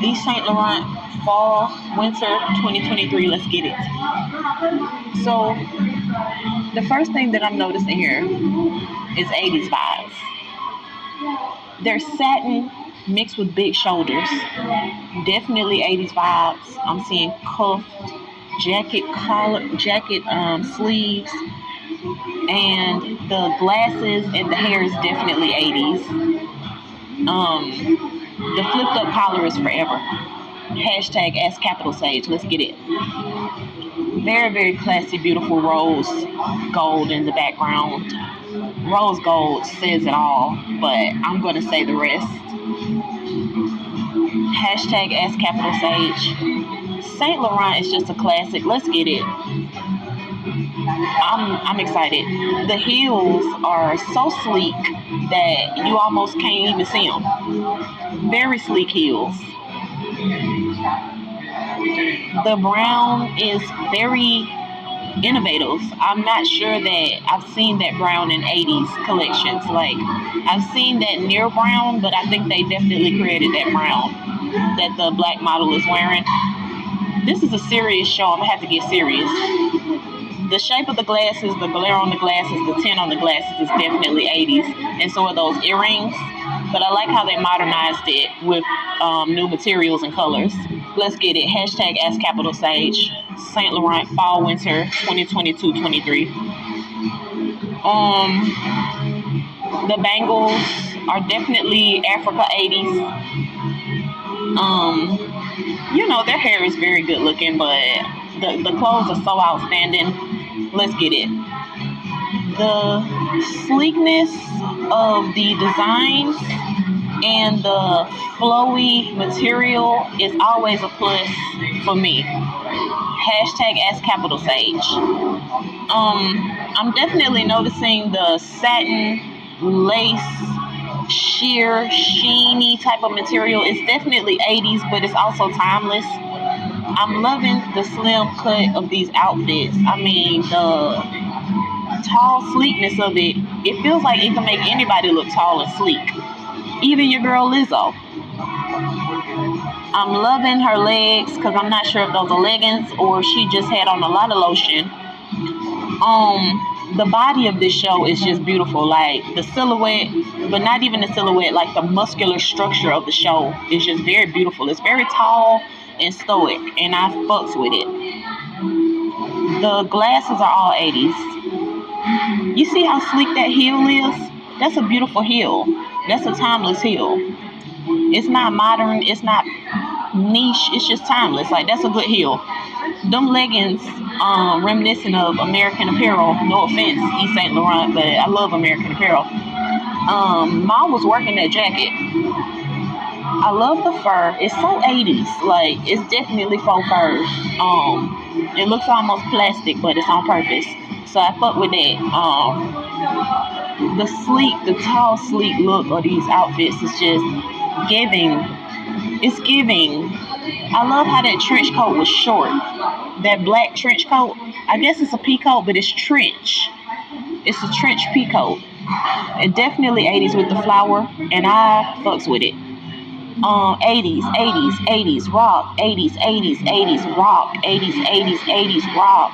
Yves Saint Laurent Fall Winter 2023. Let's get it. So the first thing that I'm noticing here is 80s vibes. There's satin mixed with big shoulders. Definitely 80s vibes. I'm seeing cuffed jacket sleeves, and the glasses and the hair is definitely 80s. The flipped up collar is forever. Hashtag ask capital Sage. Let's get it. Very, very classy, beautiful rose gold in the background. Rose gold says it all, but I'm going to say the rest. Hashtag ask capital Sage. Saint Laurent is just a classic. Let's get it. I'm excited. The heels are so sleek that you almost can't even see them. Very sleek heels. The brown is very innovative. I'm not sure that I've seen that brown in 80s collections. Like, I've seen that near brown, but I think they definitely created that brown that the black model is wearing. This is a serious show. I'm gonna have to get serious. The shape of the glasses, the glare on the glasses, the tint on the glasses is definitely 80s, and so are those earrings. But I like how they modernized it with new materials and colors. Let's get it. Hashtag ask capital Sage. Saint Laurent Fall Winter 2022-23. The bangles are definitely Africa 80s. Their hair is very good looking, but the clothes are so outstanding. Let's get it. The sleekness of the designs and the flowy material is always a plus for me. Hashtag ask capital Sage. I'm definitely noticing the satin, lace, sheer, sheeny type of material. It's definitely 80s, but it's also timeless. I'm loving the slim cut of these outfits. I mean, the tall sleekness of it. It feels like it can make anybody look tall and sleek. Even your girl Lizzo. I'm loving her legs because I'm not sure if those are leggings or she just had on a lot of lotion. The body of this show is just beautiful. Like the silhouette, but not even the silhouette, like the muscular structure of the show is just very beautiful. It's very tall and stoic, and I fucks with it. The glasses are all 80s. You see how sleek that heel is? That's a beautiful heel. That's a timeless heel. It's not modern. It's not niche. It's just timeless. Like, that's a good heel. Them leggings reminiscent of American Apparel. No offense, Yves Saint Laurent, but I love American Apparel. Mom was working that jacket. I love the fur. It's so 80s. Like, it's definitely faux fur. It looks almost plastic, but it's on purpose. So I fuck with that. The tall, sleek look of these outfits is just giving. It's giving. I love how that trench coat was short. That black trench coat. I guess it's a pea coat, but it's trench. It's a trench pea coat. It definitely 80s with the flower, and I fucks with it. 80s, 80s, 80s, rock, 80s, 80s, 80s, rock, 80s, 80s, 80s, rock.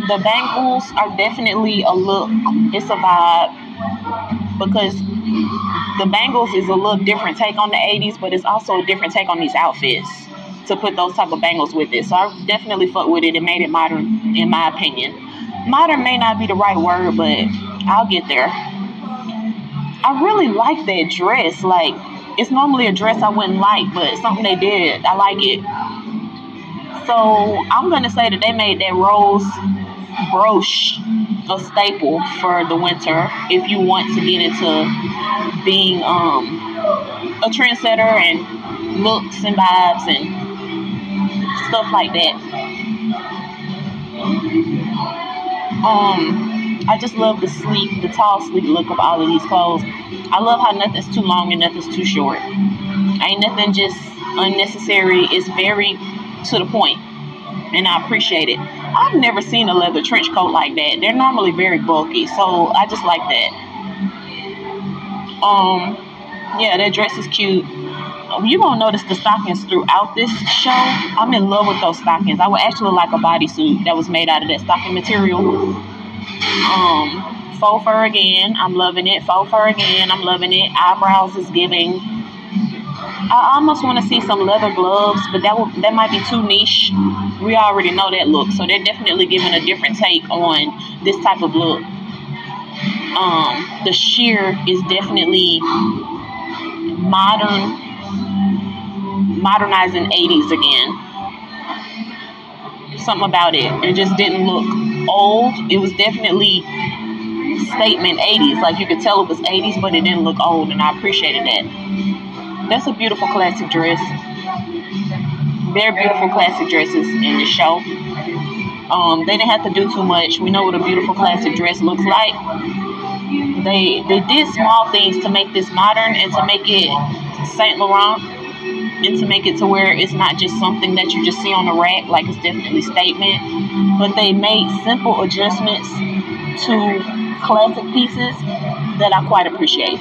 The bangles are definitely a look. It's a vibe because the bangles is a little different take on the 80s, but it's also a different take on these outfits to put those type of bangles with it. So I definitely fuck with it. It made it modern, in my opinion. Modern may not be the right word, but I'll get there. I really like that dress. Like, it's normally a dress I wouldn't like, but something they did, I like it. So I'm going to say that they made that rose brooch a staple for the winter if you want to get into being a trendsetter and looks and vibes and stuff like that. I just love the tall, sleek look of all of these clothes. I love how nothing's too long and nothing's too short. Ain't nothing just unnecessary. It's very to the point, and I appreciate it. I've never seen a leather trench coat like that. They're normally very bulky, so I just like that. Yeah, that dress is cute. You're gonna notice the stockings throughout this show. I'm in love with those stockings. I would actually like a bodysuit that was made out of that stocking material. Faux fur again, I'm loving it. Faux fur again, I'm loving it. Eyebrows is giving. I almost want to see some leather gloves, but that might be too niche. We already know that look, so they're definitely giving a different take on this type of look. The sheer is definitely modernizing 80s again. Something about it. It just didn't look old. It was definitely statement 80s. Like you could tell it was 80s, but it didn't look old, and I appreciated that. That's a beautiful classic dress. Very beautiful classic dresses in the show. They didn't have to do too much. We know what a beautiful classic dress looks like. They did small things to make this modern and to make it Saint Laurent and to make it to where it's not just something that you just see on the rack, like it's definitely statement. But they made simple adjustments to classic pieces that I quite appreciate.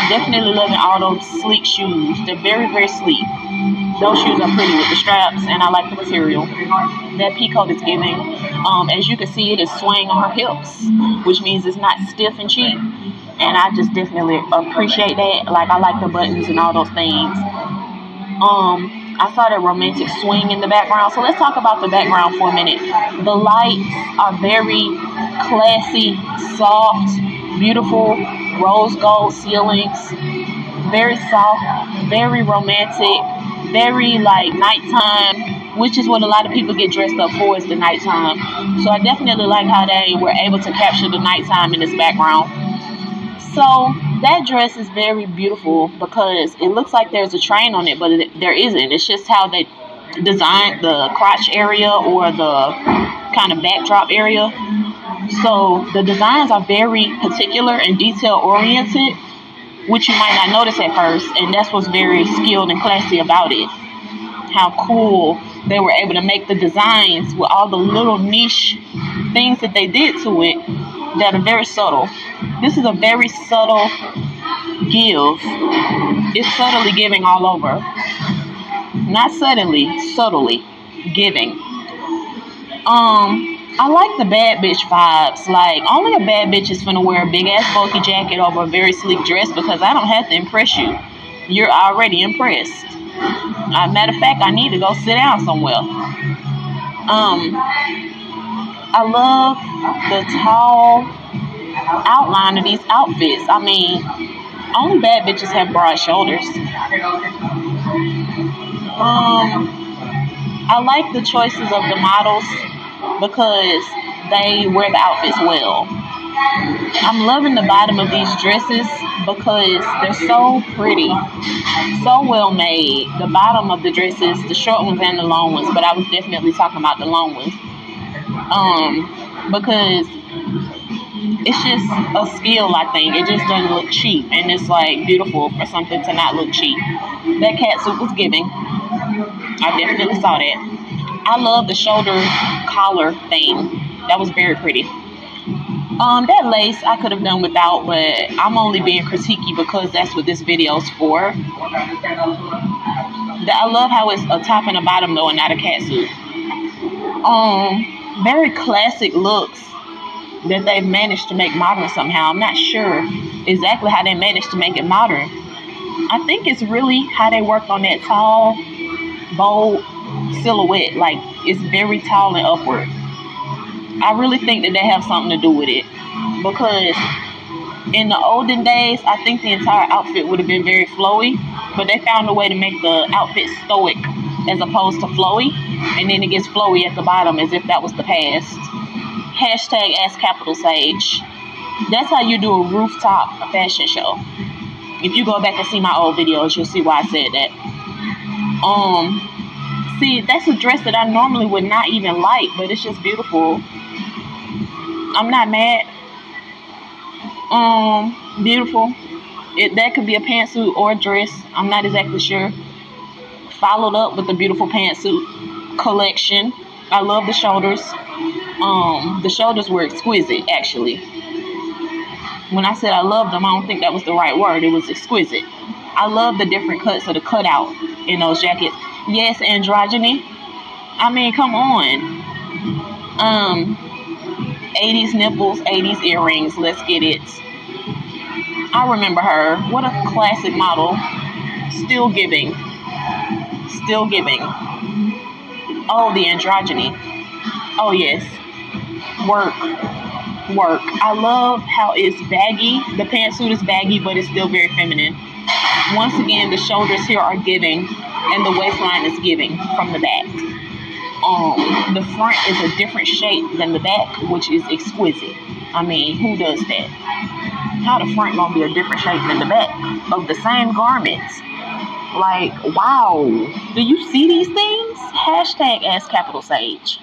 Definitely loving all those sleek shoes. They're very, very sleek. Those shoes are pretty with the straps, and I like the material. That peacoat is giving. As you can see, it is swaying on her hips, which means it's not stiff and cheap. And I just definitely appreciate that. Like, I like the buttons and all those things. I saw that romantic swing in the background. So let's talk about the background for a minute. The lights are very classy, soft, beautiful, rose gold ceilings. Very soft, very romantic, very like nighttime, which is what a lot of people get dressed up for, is the nighttime. So I definitely like how they were able to capture the nighttime in this background. So that dress is very beautiful because it looks like there's a train on it, but there isn't. It's just how they designed the crotch area or the kind of backdrop area. So the designs are very particular and detail oriented, which you might not notice at first, and that's what's very skilled and classy about it. How cool they were able to make the designs with all the little niche things that they did to it that are very subtle. This is a very subtle give. It's subtly giving all over. Not suddenly, subtly giving. I like the bad bitch vibes. Like, only a bad bitch is finna wear a big ass bulky jacket over a very sleek dress, because I don't have to impress you. You're already impressed. Matter of fact, I need to go sit down somewhere. I love the tall outline of these outfits. I mean, only bad bitches have broad shoulders. I like the choices of the models because they wear the outfits well. I'm loving the bottom of these dresses because they're so pretty, so well made. The bottom of the dresses, the short ones and the long ones, but I was definitely talking about the long ones. Because it's just a skill, I think. It just doesn't look cheap, and it's like beautiful for something to not look cheap. That catsuit was giving. I definitely saw that. I love the shoulder collar thing. That was very pretty. That lace I could have done without, but I'm only being critiquey because that's what this video's for. I love how it's a top and a bottom though, and not a catsuit. Very classic looks that they've managed to make modern somehow. I'm not sure exactly how they managed to make it modern. I think it's really how they worked on that tall, bold silhouette. Like, it's very tall and upward. I really think that they have something to do with it, because in the olden days, I think the entire outfit would have been very flowy, but they found a way to make the outfit stoic as opposed to flowy, and then it gets flowy at the bottom as if that was the past. Hashtag Ask Capital Sage. That's how you do a rooftop fashion show. If you go back and see my old videos, you'll see why I said that. See, that's a dress that I normally would not even like, but it's just beautiful. I'm not mad. Beautiful. That could be a pantsuit or a dress. I'm not exactly sure. Followed up with the beautiful pantsuit collection. I love the shoulders. The shoulders were exquisite, actually. When I said I loved them, I don't think that was the right word. It was exquisite. I love the different cuts of the cutout in those jackets. Yes, androgyny. I mean, come on. 80s nipples, 80s earrings. Let's get it. I remember her. What a classic model. Still giving. Still giving. Oh, the androgyny. Oh, yes. Work. Work. I love how it's baggy. The pantsuit is baggy, but it's still very feminine. Once again, the shoulders here are giving, and the waistline is giving from the back. The front is a different shape than the back, which is exquisite. I mean, who does that? How the front gonna be a different shape than the back of the same garments? Like, wow. Do you see these things? Hashtag Ask Capital Sage.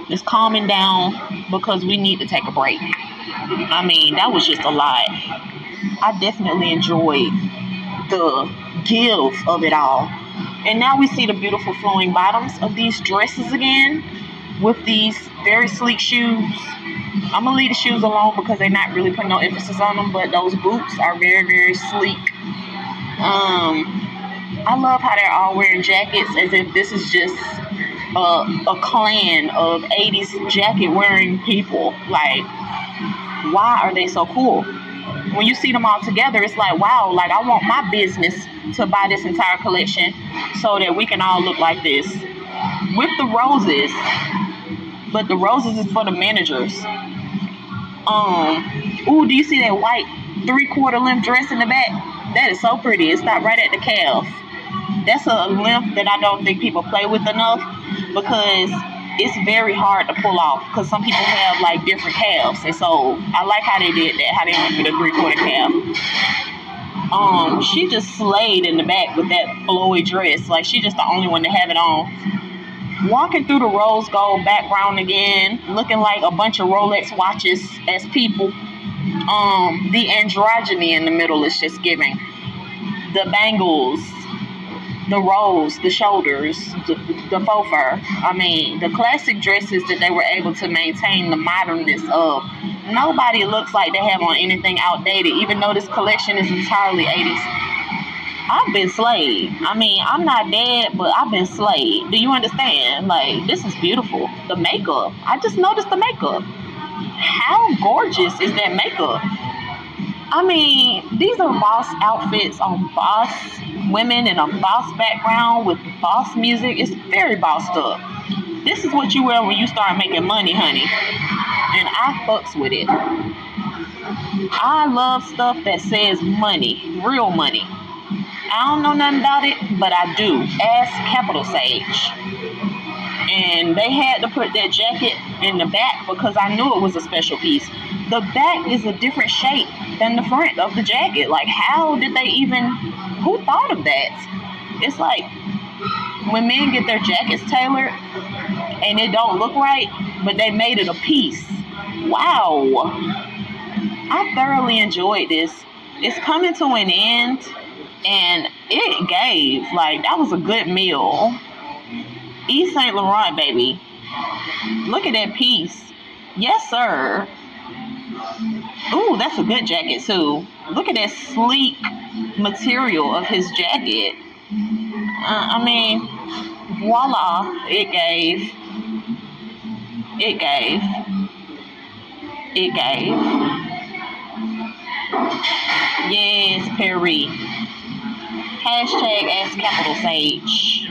It's calming down because we need to take a break. I mean, that was just a lot. I definitely enjoyed the give of it all. And now we see the beautiful flowing bottoms of these dresses again with these very sleek shoes. I'm going to leave the shoes alone because they're not really putting no emphasis on them, but those boots are very, very sleek. I love how they're all wearing jackets as if this is just a clan of 80s jacket wearing people. Like, why are they so cool? When you see them all together, it's like, wow, like I want my business to buy this entire collection so that we can all look like this. With the roses, but the roses is for the managers. Ooh, do you see that white 3/4 length dress in the back? That is so pretty. It stopped right at the calf. That's a length that I don't think people play with enough because it's very hard to pull off because some people have like different calves, and so I like how they did that, how they went for the 3/4 calf. She just slayed in the back with that flowy dress. Like, she just the only one to have it on. Walking through the rose gold background again, looking like a bunch of Rolex watches as people. The androgyny in the middle is just giving. The bangles, the rose, the shoulders, the faux fur. I mean, the classic dresses that they were able to maintain the modernness of. Nobody looks like they have on anything outdated, even though this collection is entirely 80s. I've been slayed. I mean, I'm not dead, but I've been slayed. Do you understand? Like, this is beautiful. The makeup. I just noticed the makeup. How gorgeous is that makeup? I mean, these are boss outfits on boss women in a boss background with boss music. It's very bossed up. This is what you wear when you start making money, honey. And I fucks with it. I love stuff that says money, real money. I don't know nothing about it, but I do. Ask Capital Sage. And they had to put that jacket in the back because I knew it was a special piece. The back is a different shape than the front of the jacket. Like, how did they even, who thought of that? It's like when men get their jackets tailored and it don't look right, but they made it a piece. Wow. I thoroughly enjoyed this. It's coming to an end. And it gave, like, that was a good meal. Yves Saint Laurent, baby. Look at that piece. Yes, sir. Ooh, that's a good jacket, too. Look at that sleek material of his jacket. I mean, voila. It gave. It gave. It gave. Yes, Perry. Hashtag Ask Capital Sage.